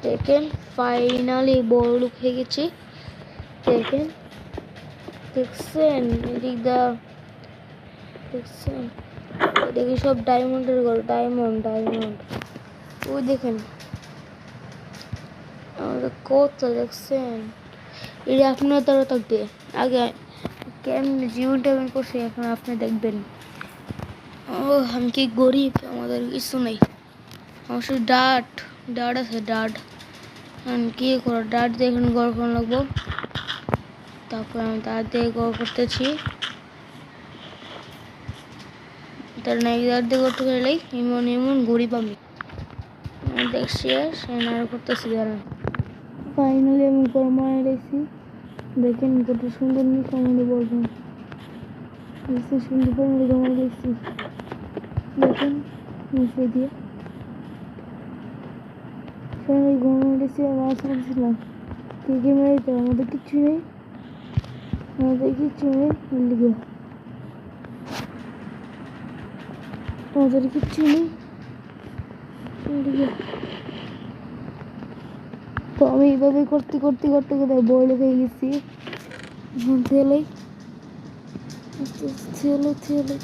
দেখেন ফাইনালি বড় লোক হয়ে গেছি। দেখেন, দেখছেন এদিকটা, দেখছেন এদিকে সব ডায়মন্ডের ঘর, ডায়মন্ড। ওই দেখেন আমাদের কত, দেখছেন এটা আপনার দ্বারা থাকবে। আগে কেমন জীবন টেমন করছে, এখন আপনি দেখবেন। ও আমি কি গরিব, আমাদের কিছু নেই। আমার শুধু ডাট আছে, ডাট। কি করো, ডাট দিয়ে এখন গড় করা লাগবো। তারপর আমি ডাট দিয়ে গড় করতেছি। তার নাকি ডাট দিয়ে গড়তে গেলে এমন গরিব আমি দেখছি। আর করতেছি দাঁড়ান। ফাইনালি আমি গড় মারা গেছি। দেখেন কত সুন্দর নি কমেন্টে বলবেন। সুন্দর করে জমা দিয়েছি। দেখেন নিচে দিয়ে ঘুমিয়ে গেছি। আর মাছ করছিলাম কে মেরেছে, আমাদের কিচ্ছু নেই, আমাদের কিচ্ছু নেই। তো আমি এইভাবে করতে বড় হয়ে গেছি। ছেলে ছেলে